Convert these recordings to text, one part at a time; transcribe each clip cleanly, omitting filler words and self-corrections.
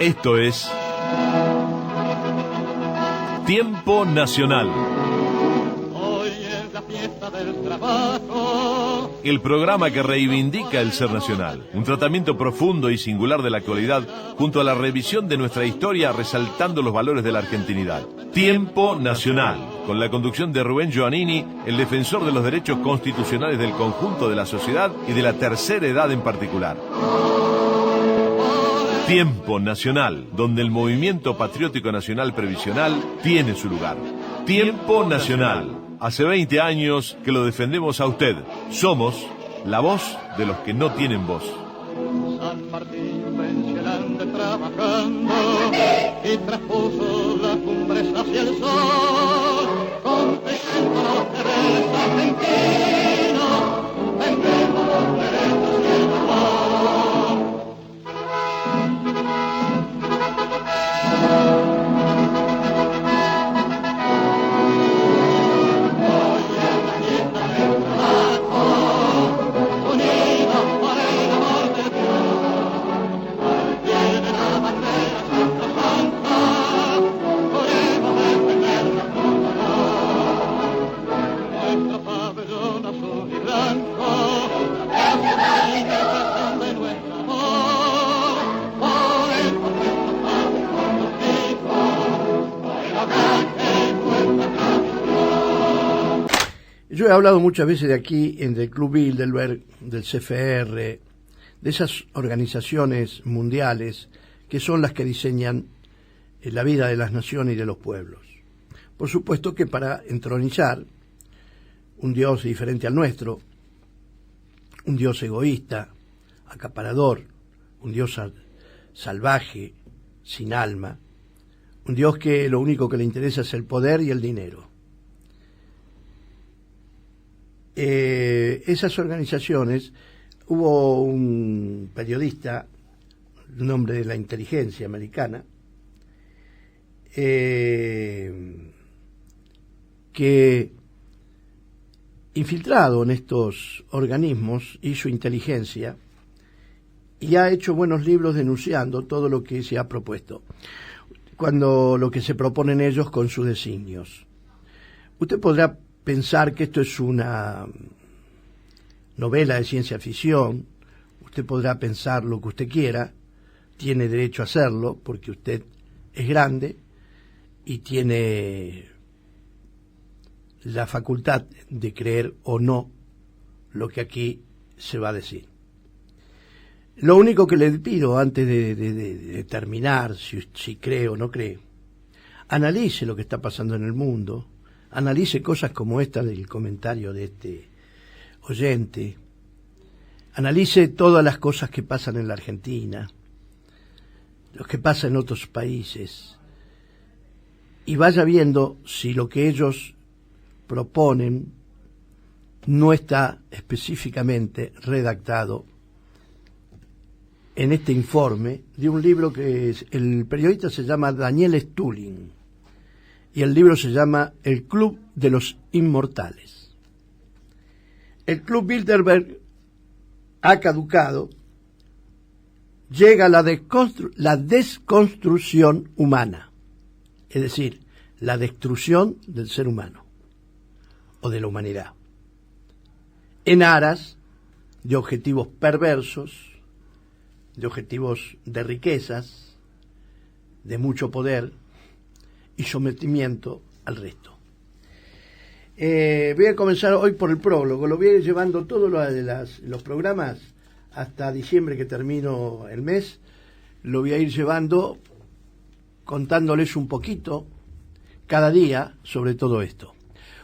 Esto es Tiempo Nacional. Hoy es la fiesta del trabajo. El programa que reivindica el ser nacional. Un tratamiento profundo y singular de la actualidad, junto a la revisión de nuestra historia, resaltando los valores de la argentinidad. Tiempo Nacional, con la conducción de Rubén Giovannini, el defensor de los derechos constitucionales del conjunto de la sociedad y de la tercera edad en particular. Tiempo Nacional, donde el movimiento patriótico nacional previsional tiene su lugar. Tiempo Nacional. Hace 20 años que lo defendemos a usted. Somos la voz de los que no tienen voz. San Martín pensionante trabajando y traspuso las cumbres hacia el sol. Contento los deberes argentinos, vendemos los derechos y el amor. Yo he hablado muchas veces de aquí, del Club Bilderberg, del CFR, de esas organizaciones mundiales que son las que diseñan la vida de las naciones y de los pueblos. Por supuesto que para entronizar un Dios diferente al nuestro, un Dios egoísta, acaparador, un Dios salvaje, sin alma, un Dios que lo único que le interesa es el poder y el dinero. Esas organizaciones, hubo un periodista, un hombre de la inteligencia americana, que infiltrado en estos organismos hizo inteligencia y ha hecho buenos libros denunciando todo lo que se ha propuesto, cuando lo que se proponen ellos con sus designios. Usted podrá pensar que esto es una novela de ciencia ficción, usted podrá pensar lo que usted quiera, tiene derecho a hacerlo porque usted es grande y tiene la facultad de creer o no lo que aquí se va a decir. Lo único que le pido antes de determinar si cree o no cree, analice lo que está pasando en el mundo, analice cosas como esta del comentario de este oyente, analice todas las cosas que pasan en la Argentina, lo que pasa en otros países, y vaya viendo si lo que ellos proponen no está específicamente redactado en este informe de un libro que el periodista se llama Daniel Stulin, y el libro se llama El Club de los Inmortales. El Club Bilderberg ha caducado, llega la desconstrucción humana, es decir, la destrucción del ser humano o de la humanidad, en aras de objetivos perversos, de objetivos de riquezas, de mucho poder y sometimiento al resto. Voy a comenzar hoy por el prólogo, lo voy a ir llevando todos los programas hasta diciembre, que termino el mes, lo voy a ir llevando contándoles un poquito cada día sobre todo esto.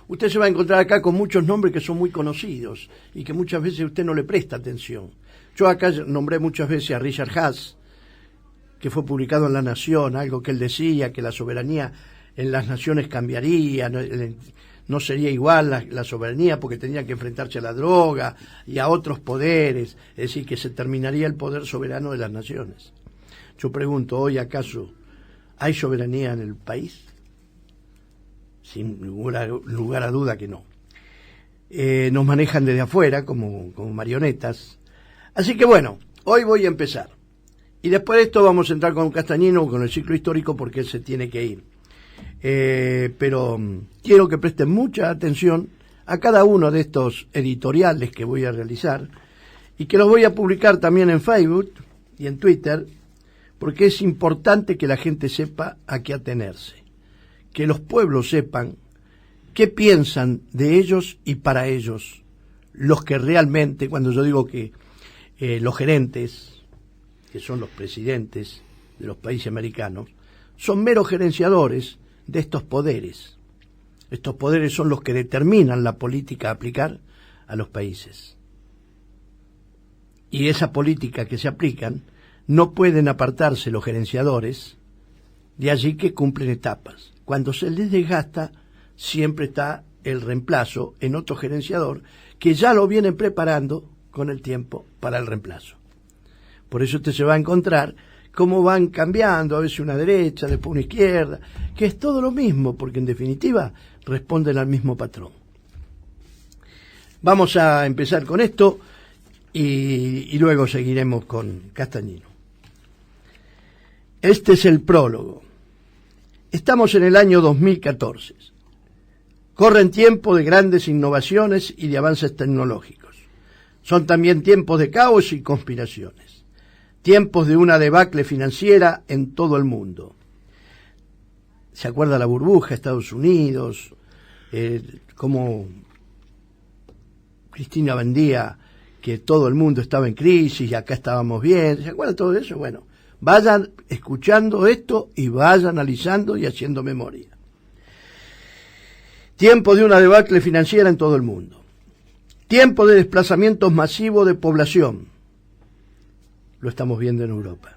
Usted se va a encontrar acá con muchos nombres que son muy conocidos y que muchas veces usted no le presta atención. Yo acá nombré muchas veces a Richard Haas, que fue publicado en La Nación, algo que él decía, que la soberanía en las naciones cambiaría, no sería igual la soberanía porque tenía que enfrentarse a la droga y a otros poderes, es decir, que se terminaría el poder soberano de las naciones. Yo pregunto, ¿hoy acaso hay soberanía en el país? Sin lugar a duda que no. Nos manejan desde afuera como marionetas. Así que bueno, hoy voy a empezar. Y después de esto vamos a entrar con Castañino, con el ciclo histórico, porque él se tiene que ir. Pero quiero que presten mucha atención a cada uno de estos editoriales que voy a realizar y que los voy a publicar también en Facebook y en Twitter, porque es importante que la gente sepa a qué atenerse, que los pueblos sepan qué piensan de ellos y para ellos, los que realmente, cuando yo digo que los gerentes, que son los presidentes de los países americanos, son meros gerenciadores de estos poderes. Estos poderes son los que determinan la política a aplicar a los países. Y esa política que se aplican, no pueden apartarse los gerenciadores, de allí que cumplen etapas. Cuando se les desgasta, siempre está el reemplazo en otro gerenciador, que ya lo vienen preparando con el tiempo para el reemplazo. Por eso usted se va a encontrar cómo van cambiando, a veces una derecha, después una izquierda, que es todo lo mismo, porque en definitiva responden al mismo patrón. Vamos a empezar con esto y luego seguiremos con Castañino. Este es el prólogo. Estamos en el año 2014. Corren tiempos de grandes innovaciones y de avances tecnológicos. Son también tiempos de caos y conspiraciones. Tiempos de una debacle financiera en todo el mundo. ¿Se acuerda la burbuja, Estados Unidos? Cómo Cristina vendía que todo el mundo estaba en crisis y acá estábamos bien. ¿Se acuerda todo eso? Bueno, vayan escuchando esto y vayan analizando y haciendo memoria. Tiempo de una debacle financiera en todo el mundo. Tiempo de desplazamientos masivos de población. Lo estamos viendo en Europa.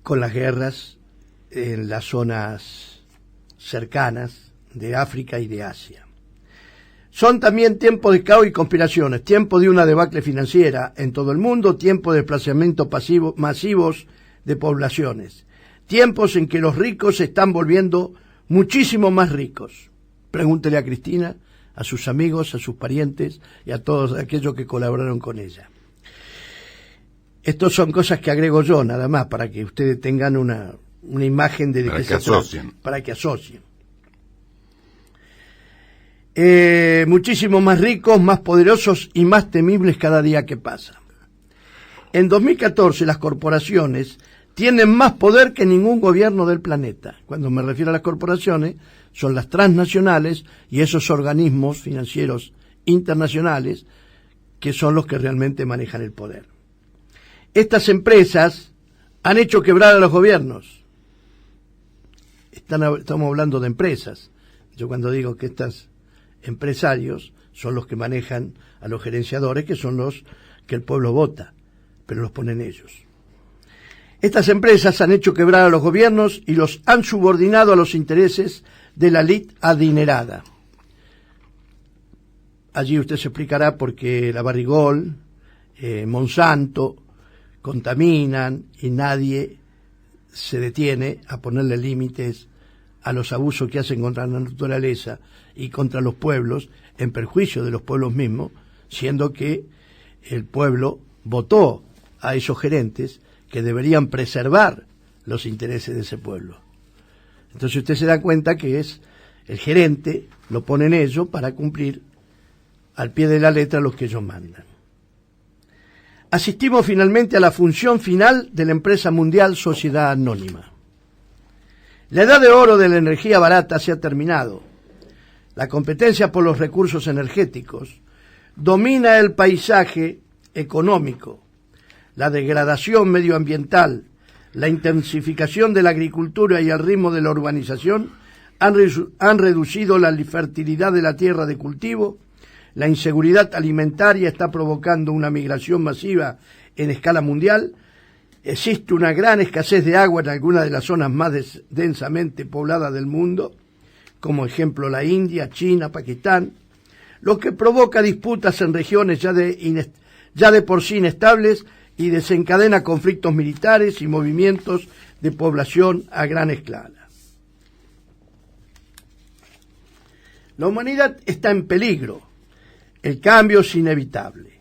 Con las guerras en las zonas cercanas de África y de Asia. Son también tiempos de caos y conspiraciones, tiempo de una debacle financiera en todo el mundo, tiempo de desplazamientos masivos de poblaciones, tiempos en que los ricos se están volviendo muchísimo más ricos. Pregúntele a Cristina, a sus amigos, a sus parientes y a todos aquellos que colaboraron con ella. Estas son cosas que agrego yo, nada más, para que ustedes tengan una imagen de para qué que se asocien. trata, para que asocien. Muchísimo más ricos, más poderosos y más temibles cada día que pasa. En 2014 las corporaciones tienen más poder que ningún gobierno del planeta. Cuando me refiero a las corporaciones, son las transnacionales y esos organismos financieros internacionales que son los que realmente manejan el poder. Estas empresas han hecho quebrar a los gobiernos. Estamos hablando de empresas. Yo cuando digo que estos empresarios son los que manejan a los gerenciadores, que son los que el pueblo vota, pero los ponen ellos. Estas empresas han hecho quebrar a los gobiernos y los han subordinado a los intereses de la élite adinerada. Allí usted se explicará por qué la Barrigol, Monsanto, contaminan y nadie se detiene a ponerle límites a los abusos que hacen contra la naturaleza y contra los pueblos, en perjuicio de los pueblos mismos, siendo que el pueblo votó a esos gerentes que deberían preservar los intereses de ese pueblo. Entonces usted se da cuenta que es el gerente, lo ponen ellos para cumplir al pie de la letra lo que ellos mandan. Asistimos finalmente a la función final de la empresa mundial Sociedad Anónima. La edad de oro de la energía barata se ha terminado. La competencia por los recursos energéticos domina el paisaje económico. La degradación medioambiental, la intensificación de la agricultura y el ritmo de la urbanización han reducido la fertilidad de la tierra de cultivo. La inseguridad alimentaria está provocando una migración masiva en escala mundial. Existe una gran escasez de agua en algunas de las zonas más densamente pobladas del mundo, como ejemplo la India, China, Pakistán, lo que provoca disputas en regiones ya de por sí inestables y desencadena conflictos militares y movimientos de población a gran escala. La humanidad está en peligro. El cambio es inevitable.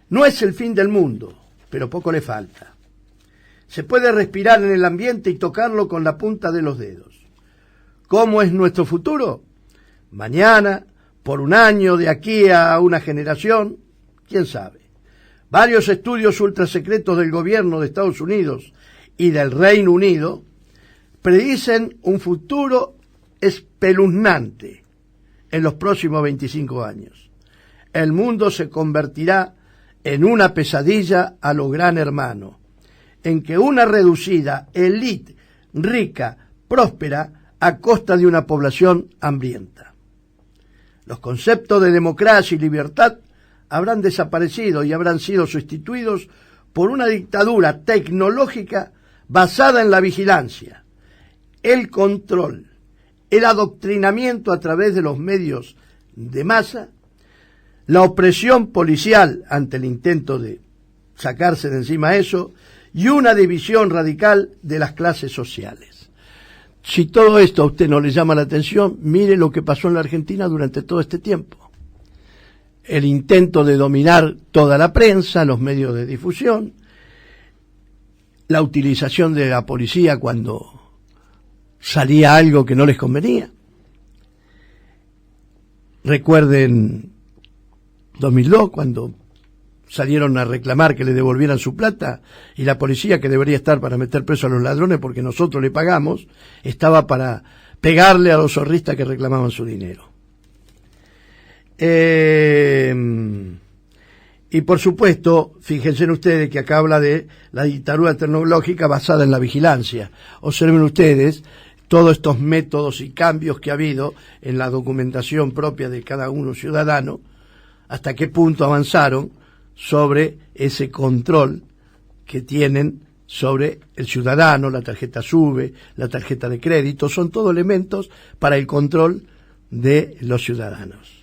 No es el fin del mundo, pero poco le falta. Se puede respirar en el ambiente y tocarlo con la punta de los dedos. ¿Cómo es nuestro futuro? Mañana, por un año, de aquí a una generación, quién sabe. Varios estudios ultrasecretos del gobierno de Estados Unidos y del Reino Unido predicen un futuro espeluznante en los próximos 25 años. El mundo se convertirá en una pesadilla a lo Gran Hermano, en que una reducida élite rica, próspera, a costa de una población hambrienta. Los conceptos de democracia y libertad habrán desaparecido y habrán sido sustituidos por una dictadura tecnológica basada en la vigilancia, el control, el adoctrinamiento a través de los medios de masa, la opresión policial ante el intento de sacarse de encima eso y una división radical de las clases sociales. Si todo esto a usted no le llama la atención, mire lo que pasó en la Argentina durante todo este tiempo. El intento de dominar toda la prensa, los medios de difusión, la utilización de la policía cuando salía algo que no les convenía. Recuerden 2002, cuando salieron a reclamar que le devolvieran su plata y la policía, que debería estar para meter preso a los ladrones porque nosotros le pagamos, estaba para pegarle a los zorristas que reclamaban su dinero. Y por supuesto, fíjense ustedes que acá habla de la dictadura tecnológica basada en la vigilancia. Observen ustedes todos estos métodos y cambios que ha habido en la documentación propia de cada uno ciudadano, hasta qué punto avanzaron sobre ese control que tienen sobre el ciudadano, la tarjeta SUBE, la tarjeta de crédito, son todos elementos para el control de los ciudadanos.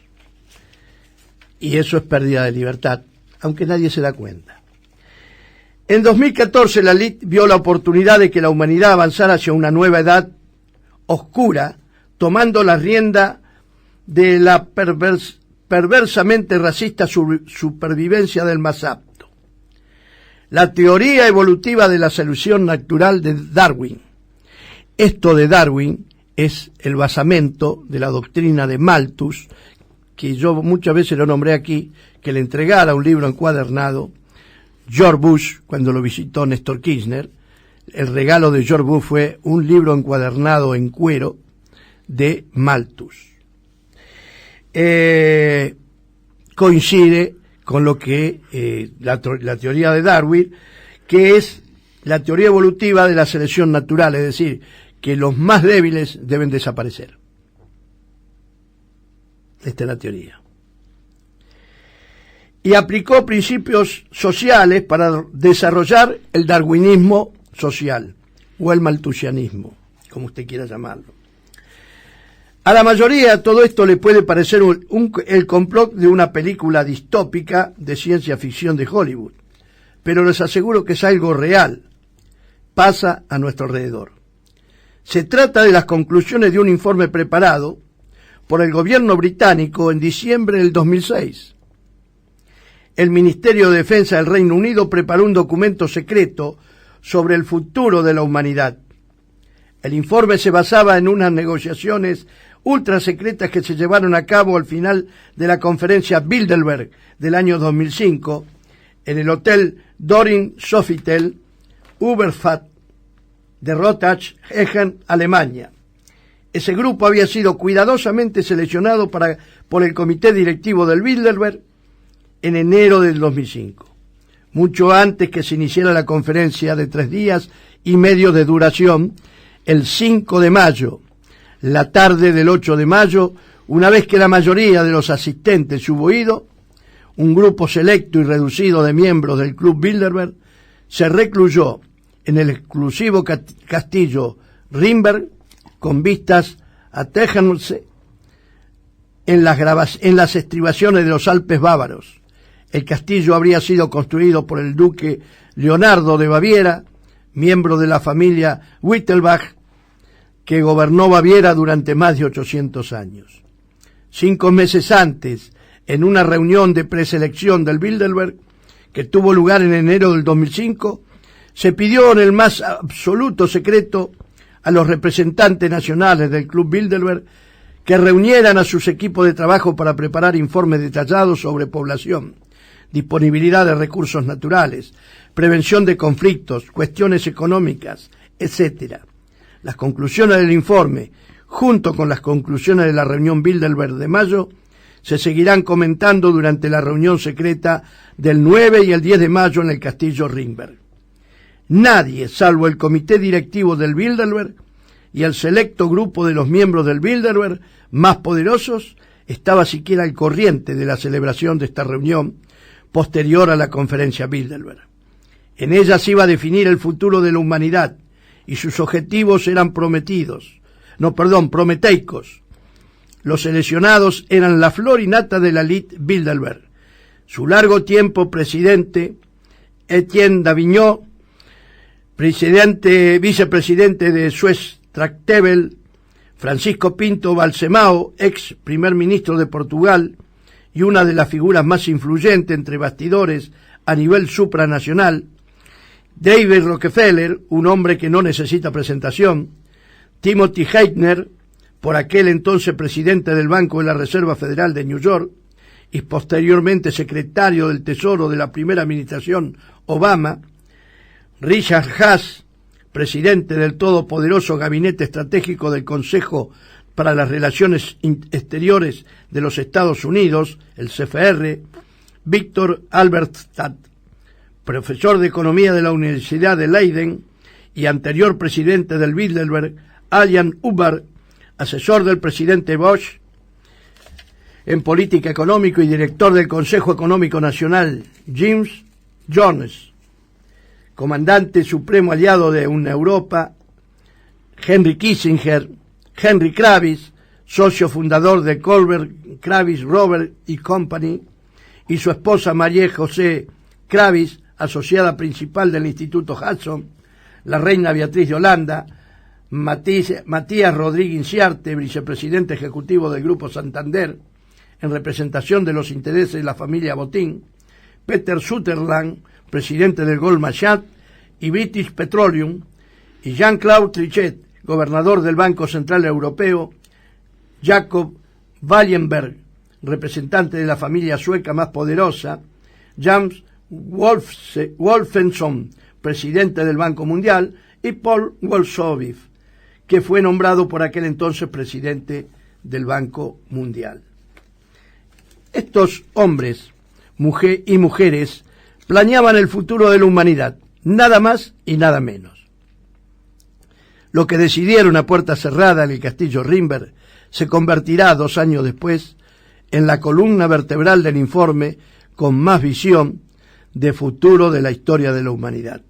Y eso es pérdida de libertad, aunque nadie se da cuenta. En 2014 la élite vio la oportunidad de que la humanidad avanzara hacia una nueva edad oscura, tomando la rienda de la perversamente racista supervivencia del más apto. La teoría evolutiva de la selección natural de Darwin. Esto de Darwin es el basamento de la doctrina de Malthus, que yo muchas veces lo nombré aquí, que le entregara un libro encuadernado George Bush cuando lo visitó Néstor Kirchner. El regalo de George Bush fue un libro encuadernado en cuero de Malthus. Coincide con lo que la teoría de Darwin, que es la teoría evolutiva de la selección natural, es decir, que los más débiles deben desaparecer. Esta es la teoría. Y aplicó principios sociales para desarrollar el darwinismo social, o el malthusianismo, como usted quiera llamarlo. A la mayoría todo esto le puede parecer el complot de una película distópica de ciencia ficción de Hollywood, pero les aseguro que es algo real, pasa a nuestro alrededor. Se trata de las conclusiones de un informe preparado por el gobierno británico en diciembre del 2006. El Ministerio de Defensa del Reino Unido preparó un documento secreto sobre el futuro de la humanidad. El informe se basaba en unas negociaciones ultrasecretas que se llevaron a cabo al final de la conferencia Bilderberg del año 2005 en el hotel Dorin Sofitel, Uberstadt de Rottach-Echen, Alemania. Ese grupo había sido cuidadosamente seleccionado por el comité directivo del Bilderberg en enero del 2005, mucho antes que se iniciara la conferencia de 3 días y medio de duración, el 5 de mayo, la tarde del 8 de mayo, una vez que la mayoría de los asistentes hubo ido, un grupo selecto y reducido de miembros del Club Bilderberg se recluyó en el exclusivo castillo Rimberg, con vistas a Tegernsee, en las estribaciones de los Alpes bávaros. El castillo habría sido construido por el duque Leonardo de Baviera, miembro de la familia Wittelsbach, que gobernó Baviera durante más de 800 años. 5 meses antes, en una reunión de preselección del Bilderberg, que tuvo lugar en enero del 2005, Se pidió en el más absoluto secreto a los representantes nacionales del Club Bilderberg que reunieran a sus equipos de trabajo para preparar informes detallados sobre población, disponibilidad de recursos naturales, prevención de conflictos, cuestiones económicas, etc. Las conclusiones del informe, junto con las conclusiones de la reunión Bilderberg de mayo, se seguirán comentando durante la reunión secreta del 9 y el 10 de mayo en el Castillo Ringberg. Nadie, salvo el comité directivo del Bilderberg y el selecto grupo de los miembros del Bilderberg más poderosos, estaba siquiera al corriente de la celebración de esta reunión posterior a la conferencia Bilderberg. En ella se iba a definir el futuro de la humanidad y sus objetivos eran prometeicos. Los seleccionados eran la flor y nata de la elite Bilderberg. Su largo tiempo presidente, Etienne Davignon, vicepresidente de Suez Tractebel, Francisco Pinto Balsemao, ex primer ministro de Portugal y una de las figuras más influyentes entre bastidores a nivel supranacional, David Rockefeller, un hombre que no necesita presentación, Timothy Geithner, por aquel entonces presidente del Banco de la Reserva Federal de New York y posteriormente secretario del Tesoro de la primera administración Obama, Richard Haas, presidente del todopoderoso Gabinete Estratégico del Consejo para las Relaciones Exteriores de los Estados Unidos, el CFR, Víctor Alberstadt, profesor de Economía de la Universidad de Leiden y anterior presidente del Bilderberg, Allan Hubbard, asesor del presidente Bush en política económica y director del Consejo Económico Nacional, James Jones, comandante supremo aliado de una Europa, Henry Kissinger, Henry Kravis, socio fundador de Colbert, Kravis, Robert y Company, y su esposa María José Kravis, asociada principal del Instituto Hudson, la reina Beatriz de Holanda, Matías Rodríguez Inciarte, vicepresidente ejecutivo del Grupo Santander, en representación de los intereses de la familia Botín, Peter Sutherland, presidente del Goldman Sachs y British Petroleum, y Jean-Claude Trichet, gobernador del Banco Central Europeo, Jacob Wallenberg, representante de la familia sueca más poderosa, James Wolfenson, presidente del Banco Mundial, y Paul Wolfowitz, que fue nombrado por aquel entonces presidente del Banco Mundial. Estos hombres y mujeres planeaban el futuro de la humanidad, nada más y nada menos. Lo que decidieron a puerta cerrada en el Castillo Ringberg se convertirá 2 años después en la columna vertebral del informe con más visión de futuro de la historia de la humanidad.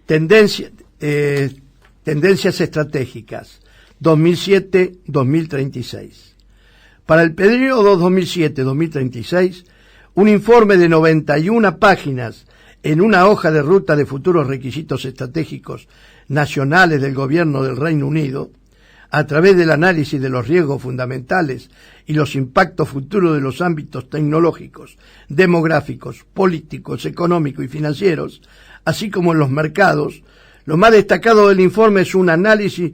Tendencias estratégicas 2007-2036. Para el periodo 2007-2036, un informe de 91 páginas en una hoja de ruta de futuros requisitos estratégicos nacionales del gobierno del Reino Unido, a través del análisis de los riesgos fundamentales y los impactos futuros de los ámbitos tecnológicos, demográficos, políticos, económicos y financieros, así como en los mercados. Lo más destacado del informe es un análisis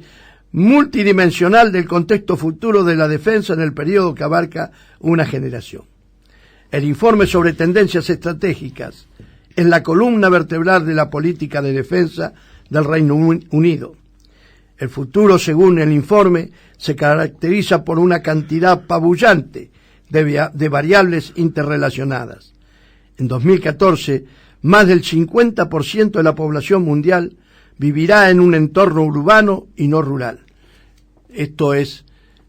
multidimensional del contexto futuro de la defensa en el periodo que abarca una generación. El informe sobre tendencias estratégicas es la columna vertebral de la política de defensa del Reino Unido. El futuro, según el informe, se caracteriza por una cantidad apabullante de variables interrelacionadas. En 2014, más del 50% de la población mundial vivirá en un entorno urbano y no rural. Esto es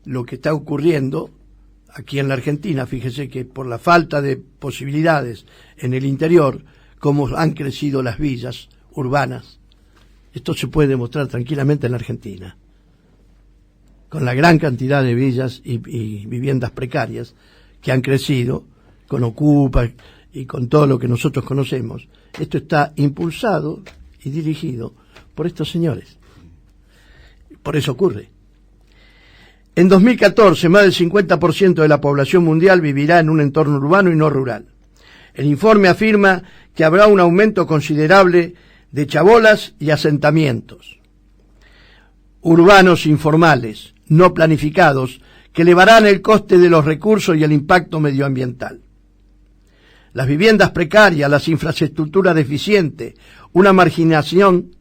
lo que está ocurriendo aquí en la Argentina. Fíjese que por la falta de posibilidades en el interior, cómo han crecido las villas urbanas. Esto se puede demostrar tranquilamente en la Argentina, con la gran cantidad de villas y viviendas precarias que han crecido, con Ocupa y con todo lo que nosotros conocemos. Esto está impulsado y dirigido por estos señores. Por eso ocurre. En 2014, más del 50% de la población mundial vivirá en un entorno urbano y no rural. El informe afirma que habrá un aumento considerable de chabolas y asentamientos urbanos informales, no planificados, que elevarán el coste de los recursos y el impacto medioambiental. Las viviendas precarias, las infraestructuras deficientes, una marginación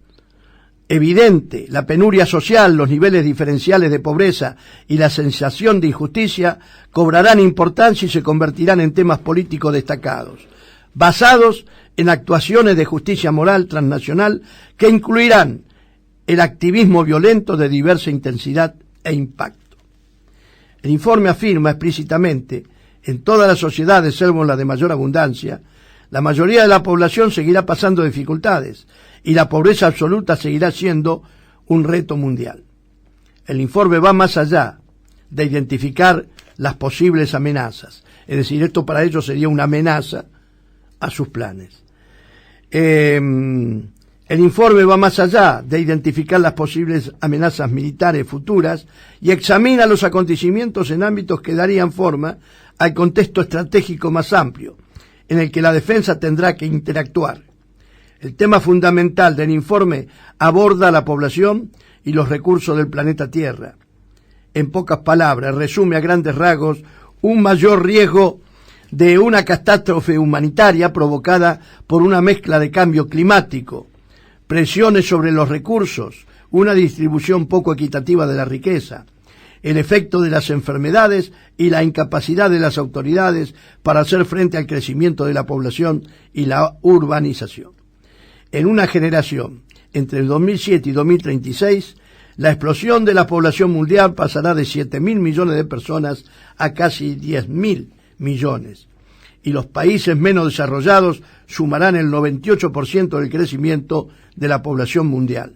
evidente, la penuria social, los niveles diferenciales de pobreza y la sensación de injusticia cobrarán importancia y se convertirán en temas políticos destacados, basados en actuaciones de justicia moral transnacional que incluirán el activismo violento de diversa intensidad e impacto. El informe afirma explícitamente: en todas las sociedades, salvo en las de mayor abundancia, la mayoría de la población seguirá pasando dificultades y la pobreza absoluta seguirá siendo un reto mundial. El informe va más allá de identificar las posibles amenazas, es decir, esto para ellos sería una amenaza a sus planes. El informe va más allá de identificar las posibles amenazas militares futuras y examina los acontecimientos en ámbitos que darían forma al contexto estratégico más amplio, en el que la defensa tendrá que interactuar. El tema fundamental del informe aborda la población y los recursos del planeta Tierra. En pocas palabras, resume a grandes rasgos un mayor riesgo de una catástrofe humanitaria provocada por una mezcla de cambio climático, presiones sobre los recursos, una distribución poco equitativa de la riqueza, el efecto de las enfermedades y la incapacidad de las autoridades para hacer frente al crecimiento de la población y la urbanización. En una generación, entre el 2007 y 2036, la explosión de la población mundial pasará de 7.000 millones de personas a casi 10.000 millones, y los países menos desarrollados sumarán el 98% del crecimiento de la población mundial.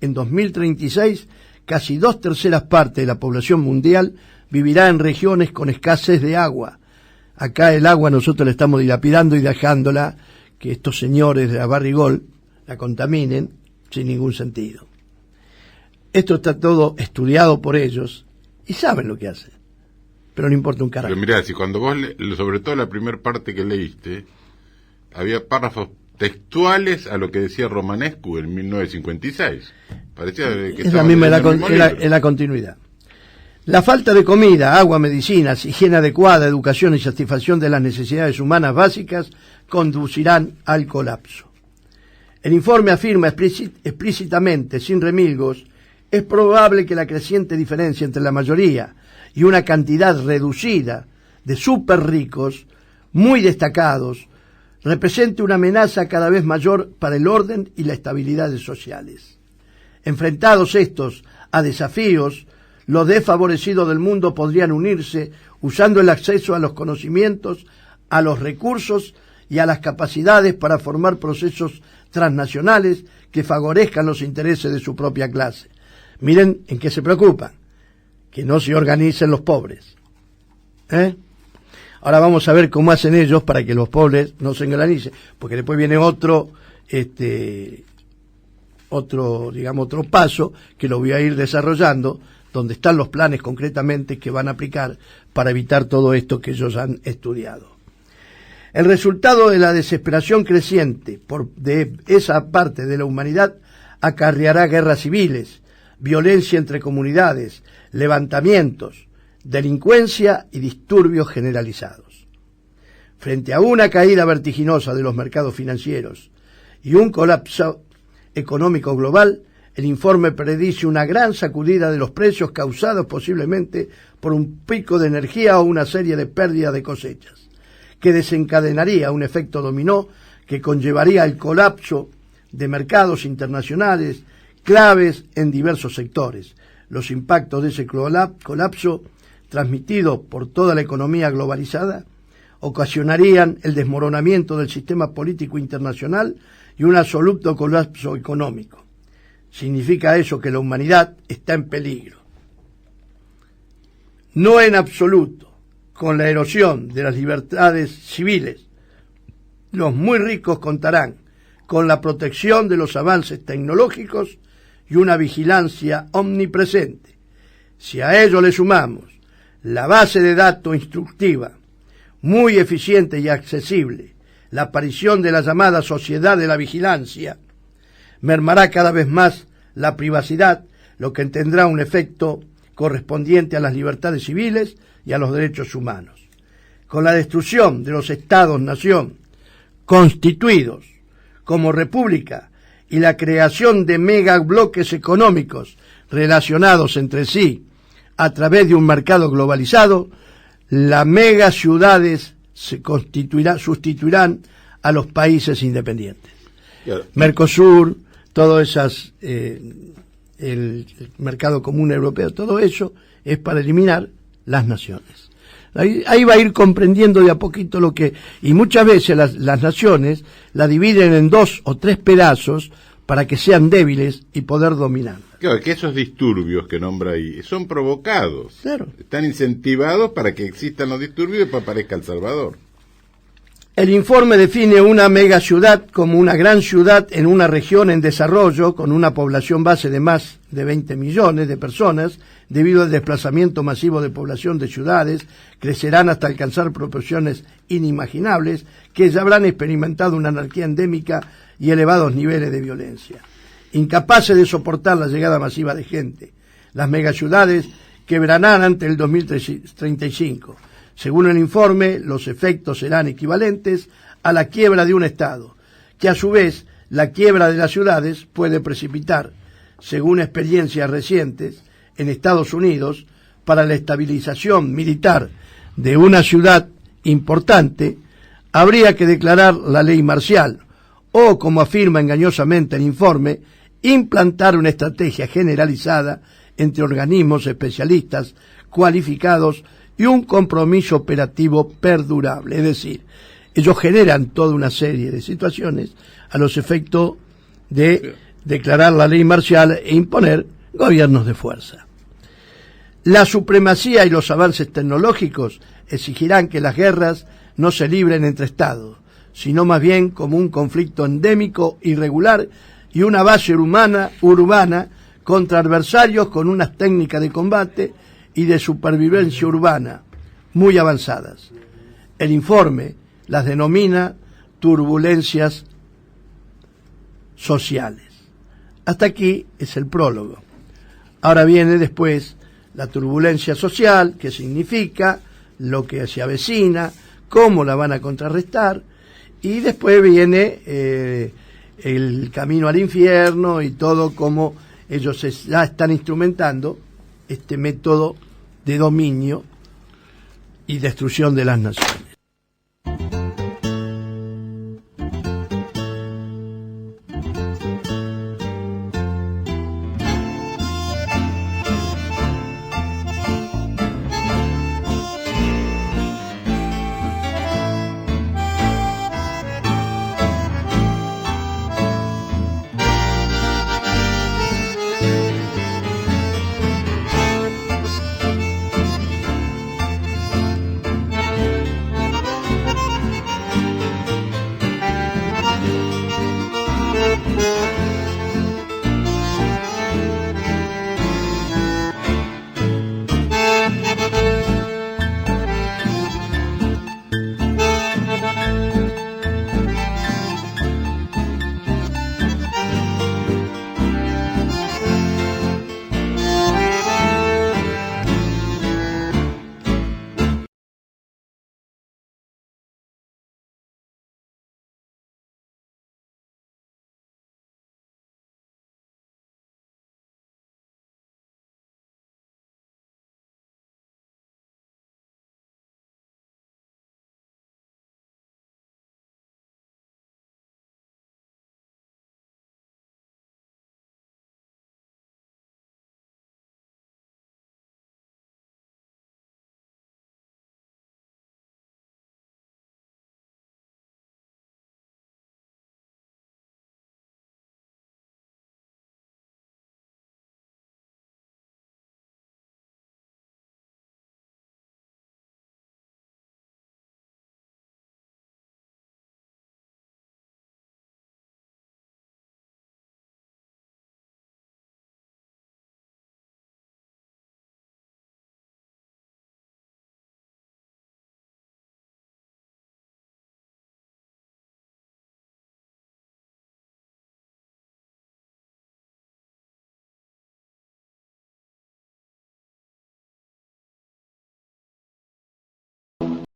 En 2036, casi 2/3 partes de la población mundial vivirá en regiones con escasez de agua. Acá el agua nosotros la estamos dilapidando y dejándola que estos señores de la Barrigol la contaminen sin ningún sentido. Esto está todo estudiado por ellos y saben lo que hacen, pero no importa un carajo. Pero mirá, si cuando vos, sobre todo la primera parte que leíste, había párrafos textuales a lo que decía Romanescu en 1956. Parecía que es la misma, en la continuidad. La falta de comida, agua, medicinas, higiene adecuada, educación y satisfacción de las necesidades humanas básicas conducirán al colapso. El informe afirma explícitamente, sin remilgos, es probable que la creciente diferencia entre la mayoría y una cantidad reducida de súper ricos, muy destacados, represente una amenaza cada vez mayor para el orden y la estabilidad sociales. Enfrentados estos a desafíos, los desfavorecidos del mundo podrían unirse usando el acceso a los conocimientos, a los recursos y a las capacidades para formar procesos transnacionales que favorezcan los intereses de su propia clase. Miren en qué se preocupan: que no se organicen los pobres. Ahora vamos a ver cómo hacen ellos para que los pobres no se organicen, porque después viene otro paso que lo voy a ir desarrollando, donde están los planes concretamente que van a aplicar para evitar todo esto que ellos han estudiado. El resultado de la desesperación creciente de esa parte de la humanidad acarreará guerras civiles, violencia entre comunidades, levantamientos, delincuencia y disturbios generalizados. Frente a una caída vertiginosa de los mercados financieros y un colapso económico global, el informe predice una gran sacudida de los precios causados posiblemente por un pico de energía o una serie de pérdidas de cosechas, que desencadenaría un efecto dominó que conllevaría el colapso de mercados internacionales claves en diversos sectores. Los impactos de ese colapso, transmitido por toda la economía globalizada, ocasionarían el desmoronamiento del sistema político internacional y un absoluto colapso económico. Significa eso que la humanidad está en peligro. No en absoluto, con la erosión de las libertades civiles, los muy ricos contarán con la protección de los avances tecnológicos y una vigilancia omnipresente. Si a ello le sumamos la base de datos instructiva, muy eficiente y accesible, la aparición de la llamada sociedad de la vigilancia, mermará cada vez más la privacidad, lo que tendrá un efecto correspondiente a las libertades civiles y a los derechos humanos. Con la destrucción de los estados-nación constituidos como república y la creación de megabloques económicos relacionados entre sí a través de un mercado globalizado, las megaciudades sustituirán a los países independientes. Mercosur, todo esas, el mercado común europeo, todo eso es para eliminar las naciones. Ahí va a ir comprendiendo de a poquito lo que... Y muchas veces las naciones la dividen en 2 o 3 pedazos para que sean débiles y poder dominar. Claro, que esos disturbios que nombra ahí son provocados. Claro. Están incentivados para que existan los disturbios y después aparezca El Salvador. El informe define una megaciudad como una gran ciudad en una región en desarrollo con una población base de más de 20 millones de personas. Debido al desplazamiento masivo de población de ciudades, crecerán hasta alcanzar proporciones inimaginables que ya habrán experimentado una anarquía endémica y elevados niveles de violencia. Incapaces de soportar la llegada masiva de gente, las megaciudades quebrarán ante el 2035. Según el informe, los efectos serán equivalentes a la quiebra de un Estado, que a su vez la quiebra de las ciudades puede precipitar, según experiencias recientes en Estados Unidos, para la estabilización militar de una ciudad importante, habría que declarar la ley marcial o, como afirma engañosamente el informe, implantar una estrategia generalizada entre organismos especialistas cualificados y un compromiso operativo perdurable. Es decir, ellos generan toda una serie de situaciones a los efectos de declarar la ley marcial e imponer gobiernos de fuerza. La supremacía y los avances tecnológicos exigirán que las guerras no se libren entre estados, sino más bien como un conflicto endémico, irregular y una base urbana contra adversarios con unas técnicas de combate y de supervivencia urbana muy avanzadas. El informe las denomina turbulencias sociales. Hasta aquí es el prólogo. Ahora viene después la turbulencia social, qué significa, lo que se avecina, cómo la van a contrarrestar, y después viene el camino al infierno y todo cómo ellos ya están instrumentando este método de dominio y destrucción de las naciones.